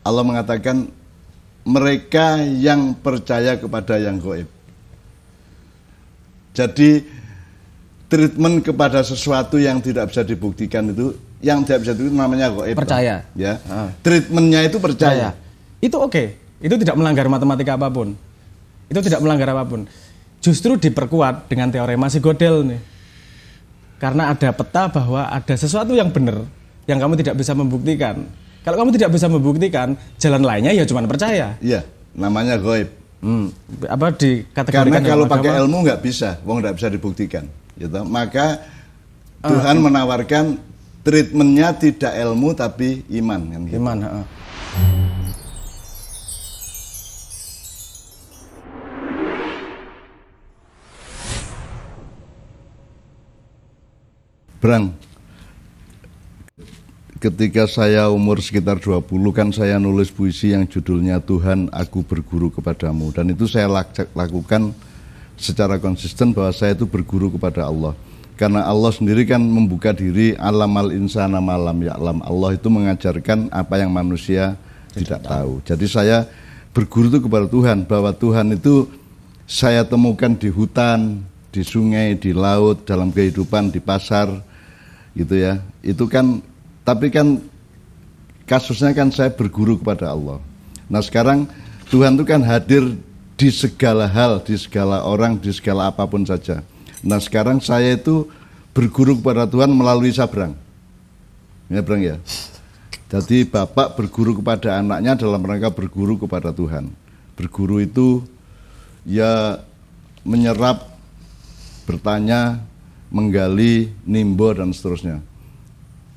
Allah mengatakan mereka yang percaya kepada yang gaib. Jadi treatment kepada sesuatu yang tidak bisa dibuktikan itu, yang tidak bisa dibuktikan namanya gaib. Percaya. Ya. Treatmentnya itu percaya. Itu oke. Itu tidak melanggar matematika apapun. Itu tidak melanggar apapun. Justru diperkuat dengan teorema si Gödel nih. Karena ada peta bahwa ada sesuatu yang benar yang kamu tidak bisa membuktikan. Kalau kamu tidak bisa membuktikan, jalan lainnya ya cuma percaya. Iya, namanya gaib. Apa dikategorikan? Karena kalau pakai ilmu nggak bisa, wong nggak bisa dibuktikan. Gitu. Maka Tuhan menawarkan treatmentnya tidak ilmu tapi iman. Kan, gitu. Iman. Brang, ketika saya umur sekitar 20 kan saya nulis puisi yang judulnya Tuhan Aku Berguru Kepadamu, dan itu saya lakukan secara konsisten bahwa saya itu berguru kepada Allah. Karena Allah sendiri kan membuka diri alamal insana malam ya'lam. Allah itu mengajarkan apa yang manusia tidak tahu. Jadi saya berguru itu kepada Tuhan, bahwa Tuhan itu saya temukan di hutan, di sungai, di laut, dalam kehidupan, di pasar, gitu ya. Itu kan, tapi kan kasusnya kan saya berguru kepada Allah. Nah sekarang Tuhan itu kan hadir di segala hal, di segala orang, di segala apapun saja. Nah sekarang saya itu berguru kepada Tuhan melalui Sabrang. Ya Brang ya. Jadi bapak berguru kepada anaknya dalam rangka berguru kepada Tuhan. Berguru itu ya menyerap, bertanya, menggali, nimbo dan seterusnya.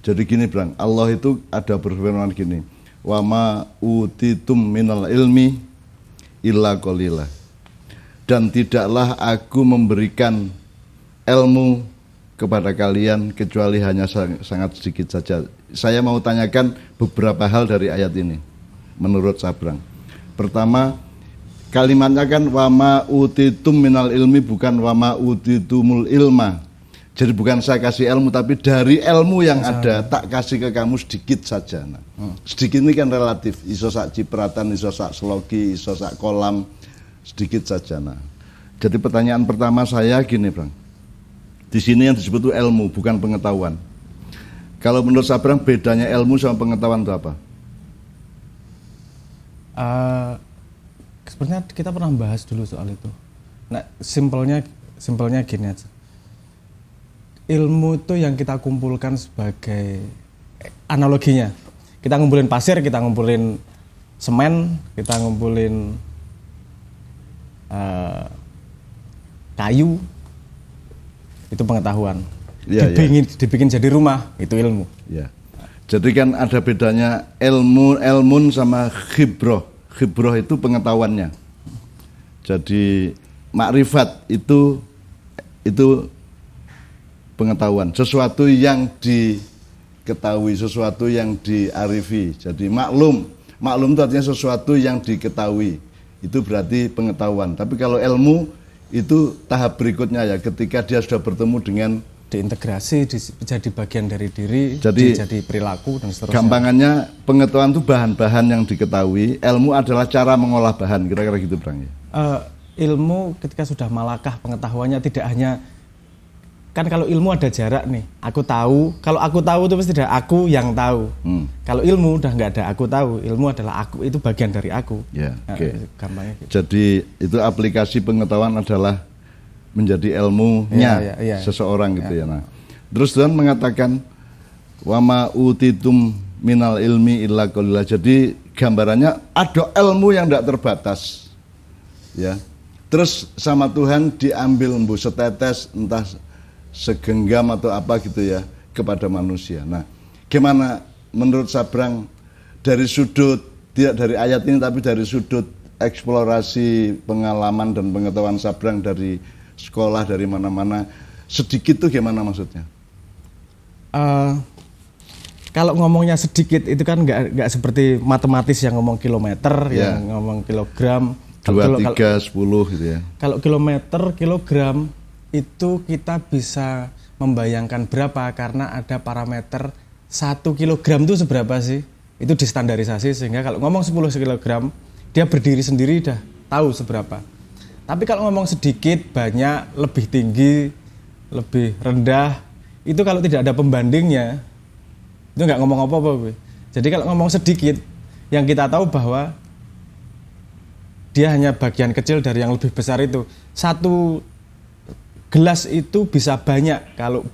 Jadi gini Brang, Allah itu ada berfirman gini, wa ma utitum minal ilmi illa qalila. Dan tidaklah aku memberikan ilmu kepada kalian kecuali hanya sangat sedikit saja. Saya mau tanyakan beberapa hal dari ayat ini menurut Sabrang. Pertama, kalimatnya kan wa ma utitum minal ilmi, bukan wa ma utitumul ilma. Jadi bukan saya kasih ilmu, tapi dari ilmu yang ada tak kasih ke kamu sedikit saja. Nah, sedikit ini kan relatif, iso sak cipratan, iso sak slogi, iso sak kolam, sedikit saja. Nah, jadi pertanyaan pertama saya gini Bang, di sini yang disebut itu ilmu, bukan pengetahuan. Kalau menurut Sabrang bedanya ilmu sama pengetahuan itu apa? Sebenarnya kita pernah bahas dulu soal itu. Nah, simpelnya gini aja. Ilmu itu yang kita kumpulkan sebagai analoginya. Kita ngumpulin pasir, kita ngumpulin semen, kita ngumpulin kayu, itu pengetahuan. Ya, dibikin jadi rumah, itu ilmu. Ya. Jadi kan ada bedanya ilmun sama khibroh. Khibroh itu pengetahuannya. Jadi makrifat itu pengetahuan, sesuatu yang diketahui, sesuatu yang diarifi. Jadi maklum itu artinya sesuatu yang diketahui, itu berarti pengetahuan. Tapi kalau ilmu itu tahap berikutnya ya, ketika dia sudah bertemu dengan diintegrasi, jadi bagian dari diri, jadi perilaku dan seterusnya. Gampangannya pengetahuan itu bahan-bahan yang diketahui, ilmu adalah cara mengolah bahan, kira-kira gitu Bang ya. Ilmu ketika sudah malakah pengetahuannya tidak hanya, kan kalau ilmu ada jarak nih, aku tahu, kalau aku tahu itu pasti ada aku yang tahu. Kalau ilmu udah nggak ada aku tahu, ilmu adalah aku, itu bagian dari aku. Ya, oke. Gampangnya gitu. Jadi itu aplikasi pengetahuan adalah menjadi ilmunya seseorang gitu ya. Nah, terus Tuhan mengatakan wa ma utitum minal ilmi illa qalila. Jadi gambarannya ada ilmu yang tidak terbatas. Ya. Terus sama Tuhan diambil setetes, entah segenggam atau apa gitu ya kepada manusia. Nah, gimana menurut Sabrang dari sudut, tidak dari ayat ini tapi dari sudut eksplorasi pengalaman dan pengetahuan Sabrang dari sekolah, dari mana-mana, sedikit tuh gimana maksudnya? Kalau ngomongnya sedikit itu kan nggak seperti matematis yang ngomong kilometer, yang ngomong kilogram. 2, 3, 10 gitu ya. Kalau kilometer, kilogram itu kita bisa membayangkan berapa, karena ada parameter 1 kilogram itu seberapa sih? Itu distandarisasi sehingga kalau ngomong 10 kg, dia berdiri sendiri udah tahu seberapa. Tapi kalau ngomong sedikit, banyak, lebih tinggi, lebih rendah, itu kalau tidak ada pembandingnya, itu nggak ngomong apa-apa gue. Jadi kalau ngomong sedikit, yang kita tahu bahwa dia hanya bagian kecil dari yang lebih besar itu. Satu gelas itu bisa banyak kalau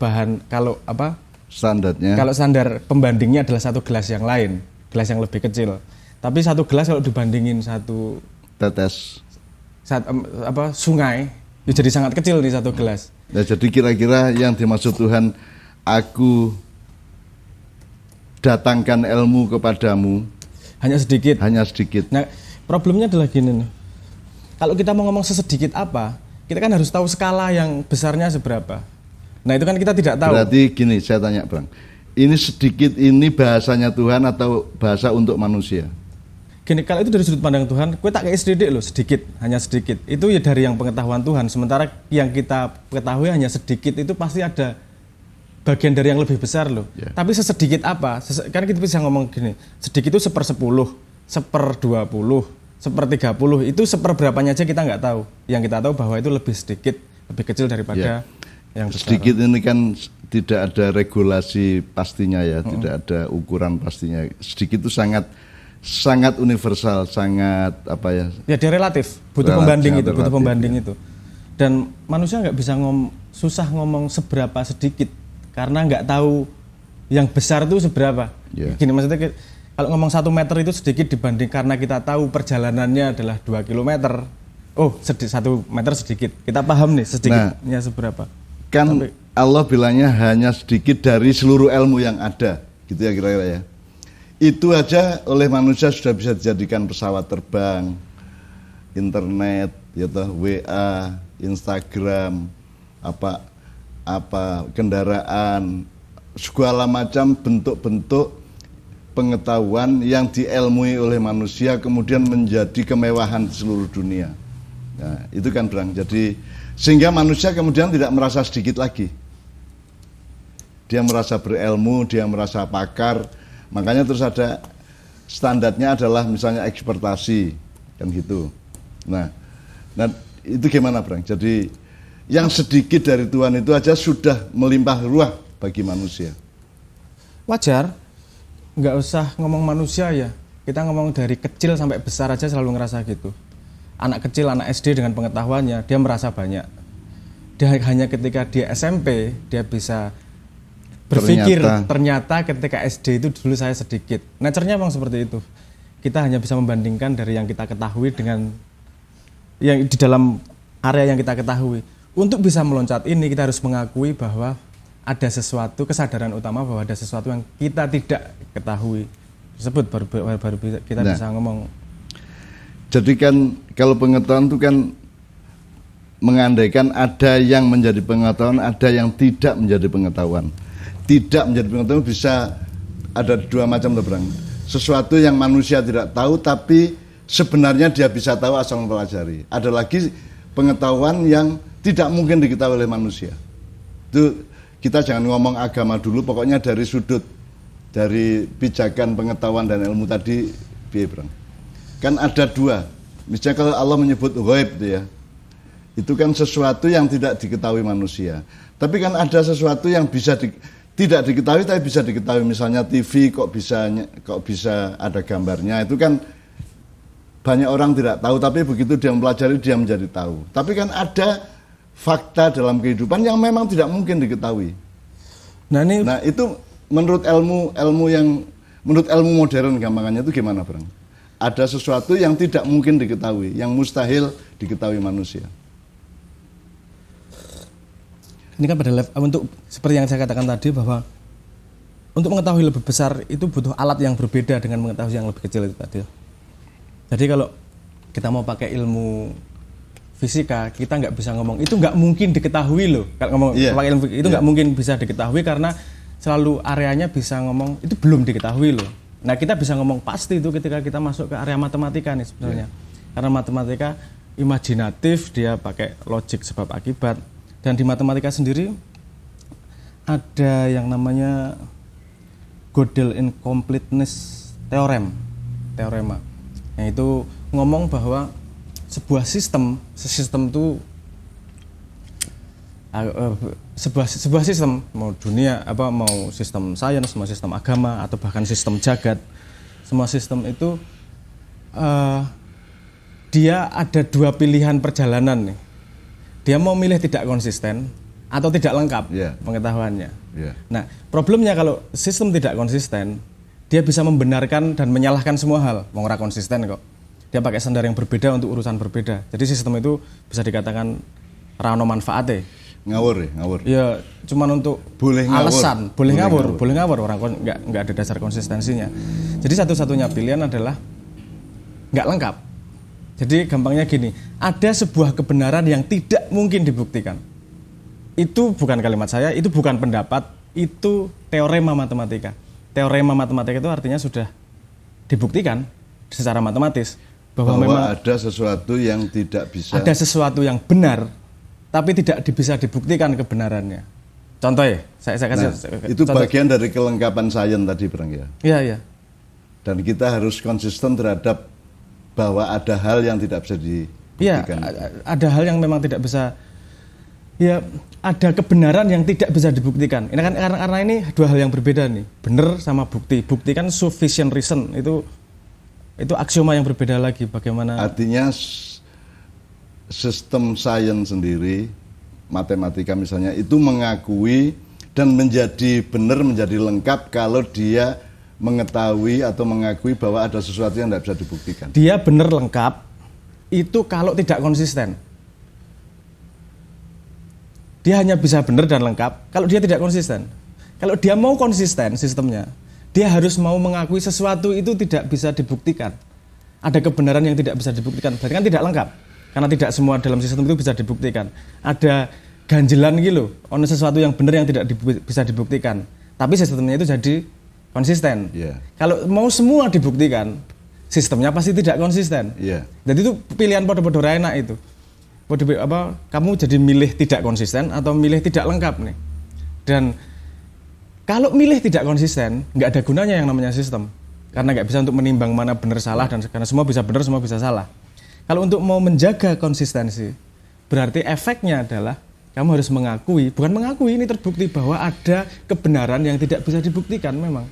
Standarnya. kalau standar pembandingnya adalah satu gelas yang lain, gelas yang lebih kecil. Tapi satu gelas kalau dibandingin satu tetes. Sungai, ya jadi sangat kecil nih satu gelas. Nah, jadi kira-kira yang dimaksud Tuhan, aku datangkan ilmu kepadamu Hanya sedikit. hanya sedikit. Nah, problemnya adalah gini nih. Kalau kita mau ngomong sesedikit apa, kita kan harus tahu skala yang besarnya seberapa. Nah, itu kan kita tidak tahu. Berarti gini, saya tanya Bang, ini sedikit ini bahasanya Tuhan atau bahasa untuk manusia? Gini, kalau itu dari sudut pandang Tuhan, gue tak kayak sedikit loh, sedikit, hanya sedikit. Itu ya dari yang pengetahuan Tuhan. Sementara yang kita ketahui hanya sedikit, itu pasti ada bagian dari yang lebih besar loh. Yeah. Tapi sesedikit apa? Kan kita bisa ngomong gini, sedikit itu 1/10, 1/20, 1/30, itu seperberapanya aja kita nggak tahu. Yang kita tahu bahwa itu lebih sedikit, lebih kecil daripada yang besar. Sedikit ini kan tidak ada regulasi pastinya ya, tidak ada ukuran pastinya. Sedikit itu sangat universal, sangat apa ya? Ya dia relatif, butuh pembanding itu, butuh pembanding itu. Dan manusia nggak bisa susah ngomong seberapa sedikit karena nggak tahu yang besar itu seberapa. Yeah. Gini maksudnya, kalau ngomong 1 meter itu sedikit dibanding karena kita tahu perjalanannya adalah 2 kilometer. Oh, 1 meter sedikit. Kita paham nih sedikitnya seberapa. Kan Allah bilangnya hanya sedikit dari seluruh ilmu yang ada, gitu ya kira-kira ya. Itu aja oleh manusia sudah bisa dijadikan pesawat terbang, internet, ya toh, WA, Instagram, apa kendaraan, segala macam bentuk-bentuk pengetahuan yang diilmui oleh manusia kemudian menjadi kemewahan di seluruh dunia. Nah, itu kan Bang. Jadi sehingga manusia kemudian tidak merasa sedikit lagi. Dia merasa berilmu, dia merasa pakar. Makanya terus ada standarnya adalah misalnya ekspektasi, kan gitu. Nah itu gimana Bang? Jadi yang sedikit dari Tuhan itu aja sudah melimpah ruah bagi manusia. Wajar, nggak usah ngomong manusia ya. Kita ngomong dari kecil sampai besar aja selalu ngerasa gitu. Anak kecil, anak SD dengan pengetahuannya, dia merasa banyak. Dia hanya ketika dia SMP, dia bisa berpikir, ternyata ketika SD itu dulu saya sedikit. Nature-nya memang seperti itu. Kita hanya bisa membandingkan dari yang kita ketahui dengan yang di dalam area yang kita ketahui. Untuk bisa meloncat ini, kita harus mengakui bahwa ada sesuatu, kesadaran utama bahwa ada sesuatu yang kita tidak ketahui. Tersebut baru kita bisa ngomong. Jadi kan kalau pengetahuan itu kan mengandaikan ada yang menjadi pengetahuan, ada yang tidak menjadi pengetahuan. Tidak menjadi pengetahuan bisa ada 2 macam loh Bang. Sesuatu yang manusia tidak tahu tapi sebenarnya dia bisa tahu asal mempelajari. Ada lagi pengetahuan yang tidak mungkin diketahui oleh manusia. Itu kita jangan ngomong agama dulu, pokoknya dari sudut dari pijakan pengetahuan dan ilmu tadi, Bang. Kan ada 2. Misalnya kalau Allah menyebut ghaib ya, itu kan sesuatu yang tidak diketahui manusia. Tapi kan ada sesuatu yang bisa tidak diketahui tapi bisa diketahui. Misalnya TV kok bisa ada gambarnya. Itu kan banyak orang tidak tahu, tapi begitu dia mempelajari dia menjadi tahu. Tapi kan ada fakta dalam kehidupan yang memang tidak mungkin diketahui. Nah itu menurut menurut ilmu modern gampangannya itu gimana Bang? Ada sesuatu yang tidak mungkin diketahui, yang mustahil diketahui manusia. Ini kan pada level, untuk seperti yang saya katakan tadi bahwa untuk mengetahui lebih besar itu butuh alat yang berbeda dengan mengetahui yang lebih kecil itu tadi. Jadi kalau kita mau pakai ilmu fisika, kita nggak bisa ngomong itu nggak mungkin diketahui loh. Kalau ngomong pakai ilmu itu nggak mungkin bisa diketahui karena selalu areanya bisa ngomong itu belum diketahui loh. Nah kita bisa ngomong pasti itu ketika kita masuk ke area matematika nih sebenarnya. Karena matematika imajinatif, dia pakai logik sebab akibat. Dan di matematika sendiri ada yang namanya Gödel incompleteness teorema. Yang itu ngomong bahwa sebuah sistem itu sebuah sistem, mau dunia mau sistem sains, mau sistem agama atau bahkan sistem jagat, semua sistem itu dia ada dua pilihan perjalanan nih. Dia mau milih tidak konsisten atau tidak lengkap pengetahuannya. Nah, problemnya kalau sistem tidak konsisten, dia bisa membenarkan dan menyalahkan semua hal. Mau ora konsisten kok. Dia pakai standar yang berbeda untuk urusan berbeda. Jadi sistem itu bisa dikatakan ra ono manfaate. Ngawur. Ya, cuman untuk alasan, boleh ngawur, orang nggak ada dasar konsistensinya. Jadi satu-satunya pilihan adalah nggak lengkap. Jadi gampangnya gini, ada sebuah kebenaran yang tidak mungkin dibuktikan. Itu bukan kalimat saya, itu bukan pendapat, itu teorema matematika. Teorema matematika itu artinya sudah dibuktikan secara matematis bahwa memang ada sesuatu yang tidak bisa. Ada sesuatu yang benar, tapi tidak bisa dibuktikan kebenarannya. Contoh ya, saya kasih. Itu contoh. Bagian dari kelengkapan sains tadi, Bang ya. Iya. Dan kita harus konsisten terhadap bahwa ada hal yang tidak bisa dibuktikan. Iya, ada hal yang memang tidak bisa. Ya, ada kebenaran yang tidak bisa dibuktikan. Ini kan karena ini dua hal yang berbeda nih. Benar sama bukti. Bukti kan sufficient reason. Itu aksioma yang berbeda lagi. Bagaimana? Artinya sistem sains sendiri, matematika misalnya, itu mengakui dan menjadi benar, menjadi lengkap kalau dia mengetahui atau mengakui bahwa ada sesuatu yang tidak bisa dibuktikan. Dia benar lengkap itu kalau tidak konsisten. Dia hanya bisa benar dan lengkap kalau dia tidak konsisten. Kalau dia mau konsisten sistemnya, dia harus mau mengakui sesuatu itu tidak bisa dibuktikan. Ada kebenaran yang tidak bisa dibuktikan, berarti kan tidak lengkap. Karena tidak semua dalam sistem itu bisa dibuktikan. Ada ganjelan gitu, ada sesuatu yang benar yang tidak bisa dibuktikan. Tapi sistemnya itu jadi konsisten. Kalau mau semua dibuktikan, sistemnya pasti tidak konsisten. Jadi itu pilihan podo-podo enak itu. Kamu jadi milih tidak konsisten atau milih tidak lengkap nih. Dan kalau milih tidak konsisten, nggak ada gunanya yang namanya sistem. Karena nggak bisa untuk menimbang mana benar salah, dan karena semua bisa benar, semua bisa salah. Kalau untuk mau menjaga konsistensi, berarti efeknya adalah kamu harus mengakui, bukan mengakui, ini terbukti bahwa ada kebenaran yang tidak bisa dibuktikan memang.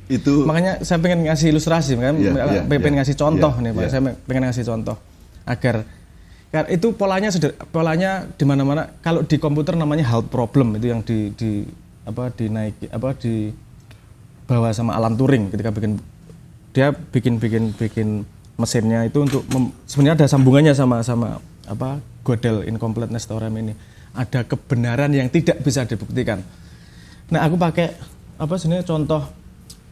Itu makanya saya pengen ngasih ilustrasi, pengen ngasih contoh nih, Pak. Saya pengen ngasih contoh agar itu polanya di mana-mana. Kalau di komputer namanya half problem, itu yang dibawa sama Alan Turing ketika bikin mesinnya itu untuk sebenarnya ada sambungannya sama Gödel incompleteness theorem ini. Ada kebenaran yang tidak bisa dibuktikan. Nah, aku pakai sebenarnya contoh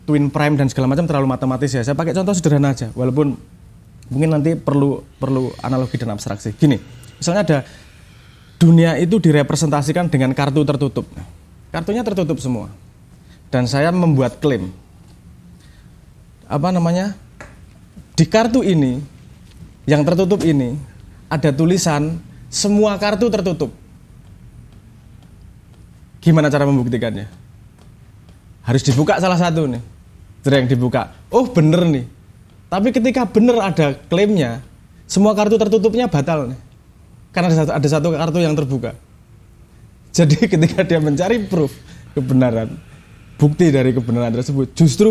twin prime dan segala macam terlalu matematis ya. Saya pakai contoh sederhana aja, walaupun mungkin nanti perlu analogi dan abstraksi. Gini, misalnya ada dunia itu direpresentasikan dengan kartu tertutup. Kartunya tertutup semua. Dan saya membuat klaim. Di kartu ini, yang tertutup ini, ada tulisan semua kartu tertutup. Gimana cara membuktikannya? Harus dibuka salah satu nih. Yang dibuka. Oh, bener nih. Tapi ketika bener ada klaimnya, semua kartu tertutupnya batal nih. Karena ada satu kartu yang terbuka. Jadi ketika dia mencari proof kebenaran, bukti dari kebenaran tersebut, justru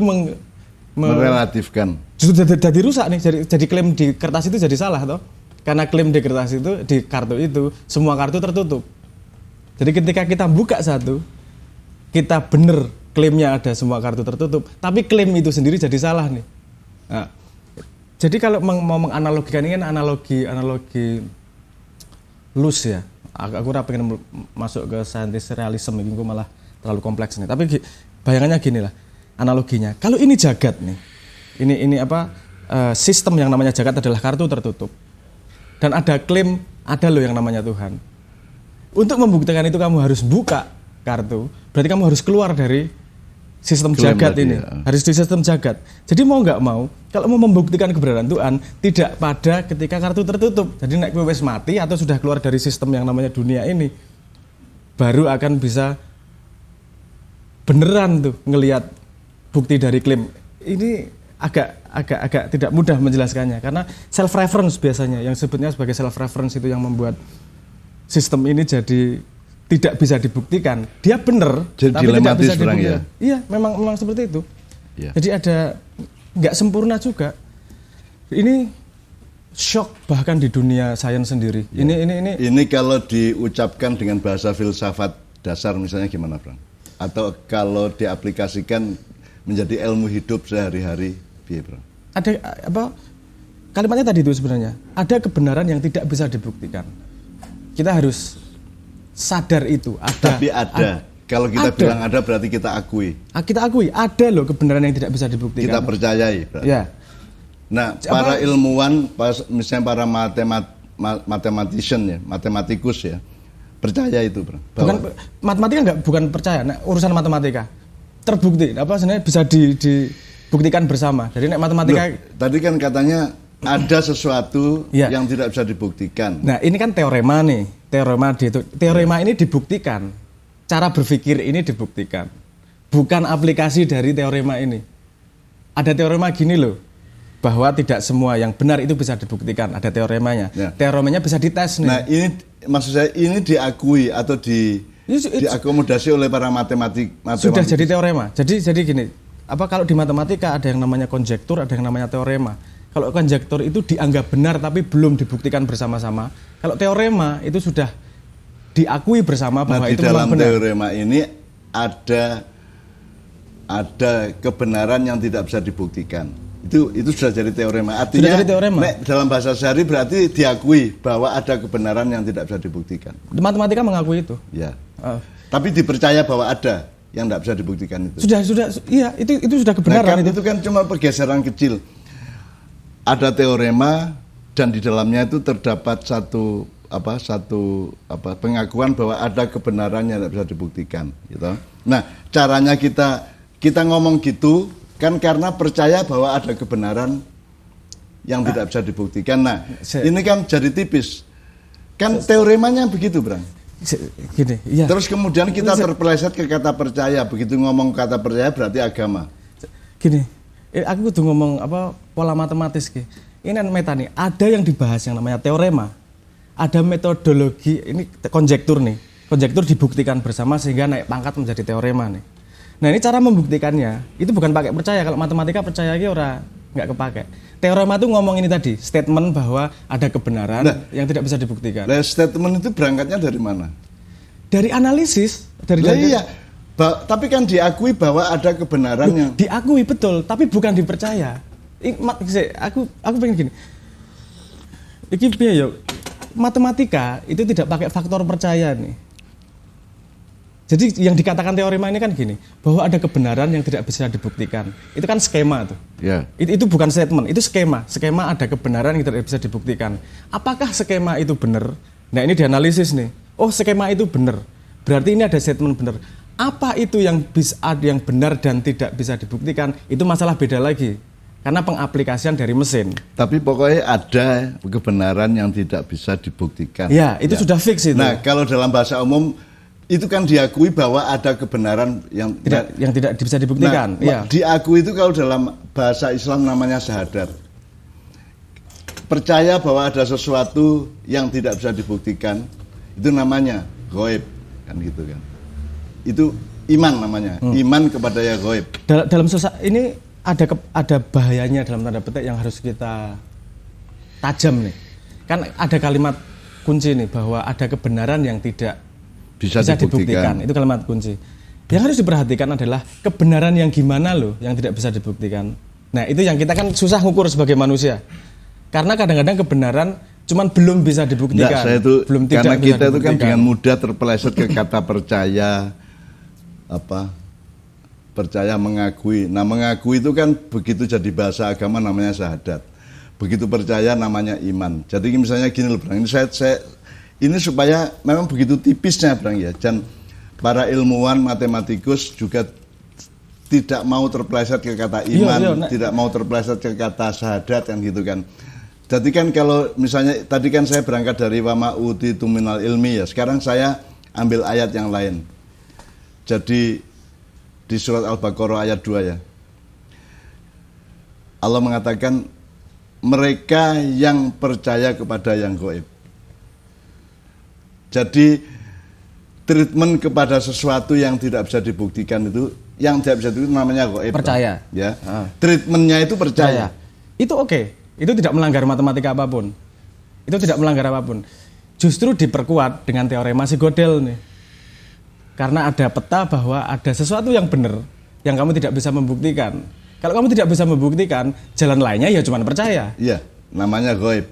merelatifkan. Justru jadi rusak nih. Jadi klaim di kertas itu jadi salah toh. Karena klaim di kertas itu, di kartu itu, semua kartu tertutup. Jadi ketika kita buka satu, kita bener klaimnya ada semua kartu tertutup, tapi klaim itu sendiri jadi salah nih. Nah, jadi kalau mau menganalogikan ini kan analogi loose ya. Aku pengen masuk ke saintis realisme, ini malah terlalu kompleks nih. Tapi bayangannya gini lah, analoginya. Kalau ini jagat nih, ini sistem yang namanya jagat adalah kartu tertutup. Dan ada klaim, ada loh yang namanya Tuhan. Untuk membuktikan itu kamu harus buka kartu, berarti kamu harus keluar dari sistem klaim jagat ini, harus di sistem jagat. Jadi mau nggak mau, kalau mau membuktikan kebenaran Tuhan, tidak pada ketika kartu tertutup. Jadi naik wes mati atau sudah keluar dari sistem yang namanya dunia ini, baru akan bisa beneran tuh ngelihat bukti dari klaim ini agak tidak mudah menjelaskannya karena self reference biasanya yang sebutnya sebagai self reference itu yang membuat sistem ini jadi tidak bisa dibuktikan. Dia benar tapi tidak bisa dibuktikan. Ya? Iya, memang seperti itu. Ya. Jadi ada nggak sempurna juga. Ini shock bahkan di dunia sains sendiri. Ya. Ini kalau diucapkan dengan bahasa filsafat dasar misalnya gimana, Bang? Atau kalau diaplikasikan menjadi ilmu hidup sehari-hari, Bro? Ada apa? Kalimatnya tadi itu sebenarnya ada kebenaran yang tidak bisa dibuktikan. Kita harus sadar itu. Tapi ada. Kalau kita bilang ada berarti kita akui. Kita akui ada loh kebenaran yang tidak bisa dibuktikan. Kita percayai. Berarti. Ya. Nah, para ilmuwan, misalnya para matematikus ya, percaya itu, Bro. Bukan matematika bukan percaya. Nah, urusan matematika terbukti apa sebenarnya bisa dibuktikan bersama. Jadi nek matematika tadi kan katanya ada sesuatu yang tidak bisa dibuktikan. Nah, ini kan teorema nih. Teorema ini dibuktikan. Cara berpikir ini dibuktikan. Bukan aplikasi dari teorema ini. Ada teorema gini loh. Bahwa tidak semua yang benar itu bisa dibuktikan. Ada teoremanya. Ya. Teoremanya bisa dites nih. Nah, ini maksud saya ini diakui atau diakomodasi oleh para matematik. Sudah jadi teorema. Jadi gini, apa kalau di matematika ada yang namanya konjektur, ada yang namanya teorema. Kalau konjektur itu dianggap benar tapi belum dibuktikan bersama-sama. Kalau teorema itu sudah diakui bersama bahwa itu memang benar. Di dalam teorema ini ada kebenaran yang tidak bisa dibuktikan. Itu sudah jadi teorema. Artinya sudah jadi teorema. Dalam bahasa sehari berarti diakui bahwa ada kebenaran yang tidak bisa dibuktikan. Matematika mengakui itu. Ya. Tapi dipercaya bahwa ada yang tidak bisa dibuktikan itu. Sudah, iya, itu sudah kebenaran. Nah, itu kan cuma pergeseran kecil. Ada teorema dan di dalamnya itu terdapat satu pengakuan bahwa ada kebenaran yang tidak bisa dibuktikan, gitu. Nah, caranya kita ngomong gitu kan karena percaya bahwa ada kebenaran yang tidak bisa dibuktikan. Nah, ini kan jadi tipis. Kan teoremanya begitu, Bang. Gini, iya. Terus kemudian kita terpeleset ke kata percaya. Begitu ngomong kata percaya berarti agama. Gini, aku tuh ngomong pola matematis ki. Ini meta nih, ada yang dibahas yang namanya teorema. Ada metodologi, ini konjektur nih. Konjektur dibuktikan bersama sehingga naik pangkat menjadi teorema nih. Nah, ini cara membuktikannya, itu bukan pakai percaya. Kalau matematika percaya ki nggak kepake. Teorema itu ngomong ini tadi, statement bahwa ada kebenaran yang tidak bisa dibuktikan. Nah, statement itu berangkatnya dari mana? Dari analisis. Iya, tapi kan diakui bahwa ada kebenaran yang... Diakui, betul, tapi bukan dipercaya. Aku pengen gini. Iki piye yo? Matematika itu tidak pakai faktor percaya nih. Jadi yang dikatakan teorema ini kan gini, bahwa ada kebenaran yang tidak bisa dibuktikan. Itu kan skema tuh. Yeah. Itu bukan statement, itu skema. Skema ada kebenaran yang tidak bisa dibuktikan. Apakah skema itu benar? Nah, ini dianalisis nih. Oh, skema itu benar. Berarti ini ada statement benar. Apa itu yang benar dan tidak bisa dibuktikan? Itu masalah beda lagi. Karena pengaplikasian dari mesin. Tapi pokoknya ada kebenaran yang tidak bisa dibuktikan. Ya, itu sudah fix itu. Nah, kalau dalam bahasa umum itu kan diakui bahwa ada kebenaran yang tidak bisa dibuktikan. Nah, diakui itu kalau dalam bahasa Islam namanya syahadat. Percaya bahwa ada sesuatu yang tidak bisa dibuktikan, itu namanya ghaib, kan gitu kan. Itu iman namanya, iman kepada yang ghaib. Dalam ini ada bahayanya dalam tanda petik yang harus kita tajam nih. Kan ada kalimat kunci nih bahwa ada kebenaran yang tidak bisa dibuktikan. Itu kalimat kunci. Yang harus diperhatikan adalah kebenaran yang gimana loh yang tidak bisa dibuktikan. Nah, itu yang kita kan susah ngukur sebagai manusia. Karena kadang-kadang kebenaran cuman belum bisa dibuktikan. Saya itu, belum karena tidak kita itu kan dengan mudah terpeleset ke kata percaya, percaya, mengakui. Nah, mengakui itu kan begitu jadi bahasa agama namanya syahadat. Begitu percaya namanya iman. Jadi misalnya gini loh, Bang. Ini supaya memang begitu tipisnya, Bang, ya. Dan para ilmuwan matematikus juga tidak mau terpeleset ke kata iman, tidak mau terpeleset ke kata syahadat kan gitu kan. Jadi kan kalau misalnya tadi kan saya berangkat dari wama utitu minal ilmi ya. Sekarang saya ambil ayat yang lain. Jadi di surat Al-Baqarah ayat 2 ya. Allah mengatakan mereka yang percaya kepada yang gaib. Jadi treatment kepada sesuatu yang tidak bisa dibuktikan itu, yang tidak bisa dibuktikan namanya gaib. Percaya. Ya. Treatmentnya itu percaya. Itu oke. Itu tidak melanggar matematika apapun. Itu tidak melanggar apapun. Justru diperkuat dengan teorema si Gödel nih. Karena ada peta bahwa ada sesuatu yang benar yang kamu tidak bisa membuktikan. Kalau kamu tidak bisa membuktikan, jalan lainnya ya cuma percaya. Iya, namanya gaib.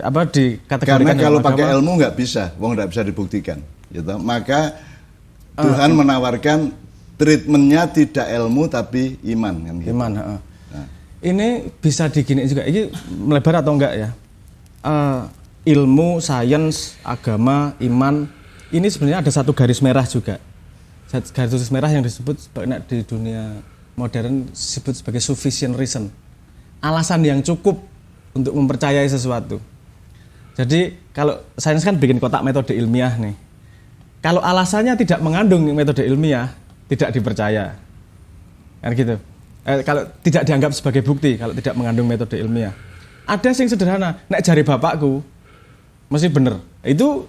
Apa dikategorikan? Karena kalau pakai ilmu nggak bisa, nggak bisa dibuktikan. Gitu. Maka Tuhan menawarkan treatmentnya tidak ilmu tapi iman. Kan, gitu. Iman. Nah. Ini bisa digini juga. Ini melebar atau enggak ya? Ilmu, sains, agama, iman. Ini sebenarnya ada satu garis merah juga. Garis merah yang disebut di dunia modern disebut sebagai sufficient reason. Alasan yang cukup untuk mempercayai sesuatu. Jadi kalau sains kan bikin kotak metode ilmiah nih. Kalau alasannya tidak mengandung metode ilmiah, tidak dipercaya. Kan gitu. Kalau tidak dianggap sebagai bukti, kalau tidak mengandung metode ilmiah. Ada yang sederhana, nek jari bapakku mesti bener. Itu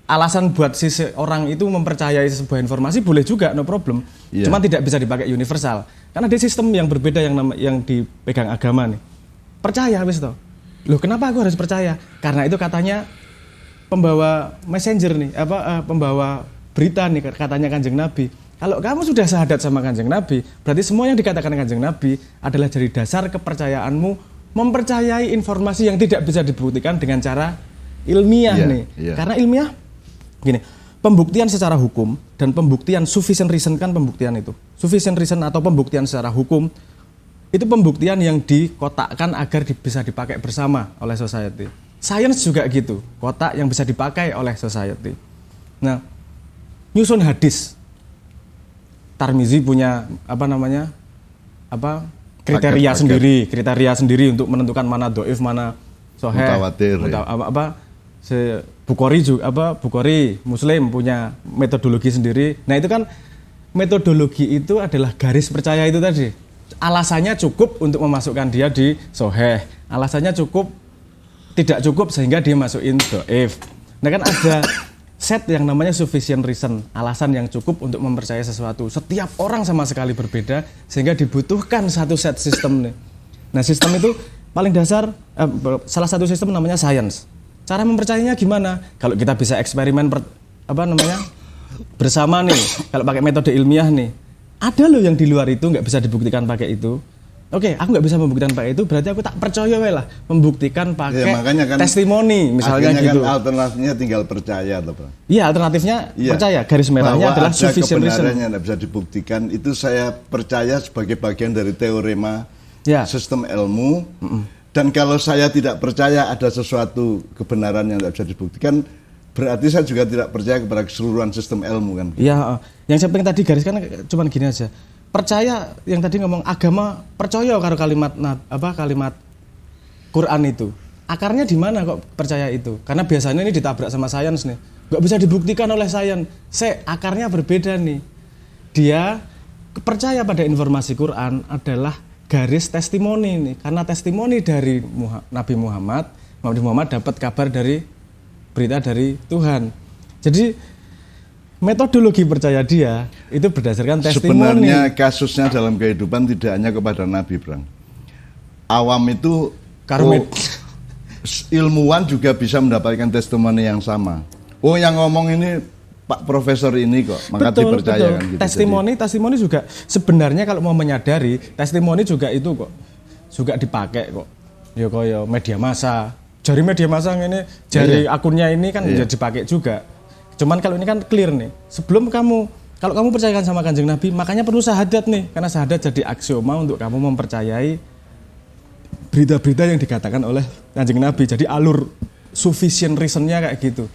alasan buat orang itu mempercayai sebuah informasi boleh juga, no problem. Cuma tidak bisa dipakai universal. Karena ada sistem yang berbeda yang dipegang agama nih. Percaya wis toh. Loh, kenapa aku harus percaya? Karena itu katanya pembawa messenger nih, pembawa berita nih katanya Kanjeng Nabi. Kalau kamu sudah syahadat sama Kanjeng Nabi, berarti semua yang dikatakan Kanjeng Nabi adalah dari dasar kepercayaanmu mempercayai informasi yang tidak bisa dibuktikan dengan cara ilmiah nih. Karena ilmiah gini, pembuktian secara hukum dan pembuktian sufficient reason kan pembuktian itu. Sufficient reason atau pembuktian secara hukum itu pembuktian yang dikotakkan agar bisa dipakai bersama oleh society. Science juga gitu, kotak yang bisa dipakai oleh society. Nah, nyusun hadis. Tarmizi punya kriteria sendiri untuk menentukan mana doif, mana soheh, Bukhari juga Bukhari Muslim punya metodologi sendiri. Nah itu kan metodologi itu adalah garis percaya itu tadi. Alasannya cukup untuk memasukkan dia di soheh. Alasannya tidak cukup sehingga dia masukin doif. Nah kan ada set yang namanya sufficient reason, alasan yang cukup untuk mempercayai sesuatu. Setiap orang sama sekali berbeda sehingga dibutuhkan satu set sistem nih. Nah sistem itu paling dasar, salah satu sistem namanya science. Cara mempercayainya gimana? Kalau kita bisa eksperimen bersama nih, kalau pakai metode ilmiah nih, ada loh yang di luar itu nggak bisa dibuktikan pakai itu. Oke, aku nggak bisa membuktikan pakai itu, berarti aku tak percaya lah membuktikan pakai testimoni, misalnya gitu. Kan alternatifnya tinggal percaya, atau apa? Iya, alternatifnya percaya. Garis merahnya adalah sufficient reason. Kebenarannya nggak bisa dibuktikan, itu saya percaya sebagai bagian dari teorema sistem ilmu. Dan kalau saya tidak percaya ada sesuatu kebenaran yang tidak bisa dibuktikan, berarti saya juga tidak percaya kepada keseluruhan sistem ilmu kan. Iya, yang saya pengen tadi gariskan cuman gini aja. Percaya yang tadi ngomong agama percaya karo kalimat Quran itu. Akarnya di mana kok percaya itu? Karena biasanya ini ditabrak sama sains nih. Nggak bisa dibuktikan oleh sains. Akarnya berbeda nih. Dia percaya pada informasi Quran adalah garis testimoni nih, karena testimoni dari Nabi Muhammad dapat kabar dari berita dari Tuhan. Jadi metodologi percaya dia itu berdasarkan testimoni. Sebenarnya kasusnya dalam kehidupan tidak hanya kepada Nabi, Bang. Awam itu ilmuwan juga bisa mendapatkan testimoni yang sama. Oh, yang ngomong ini Pak Profesor ini kok, maka dipercaya kan gitu. Testimoni juga sebenarnya kalau mau menyadari, testimoni juga itu kok juga dipakai kok. Ya kayak media massa. Jari media massa ini, jari akunnya ini kan jadi dipakai juga. Cuman kalau ini kan clear nih. Kalau kamu percayakan sama Kanjeng Nabi, makanya perlu syahadat nih, karena syahadat jadi aksioma untuk kamu mempercayai berita-berita yang dikatakan oleh Kanjeng Nabi. Jadi alur sufficient reason-nya kayak gitu.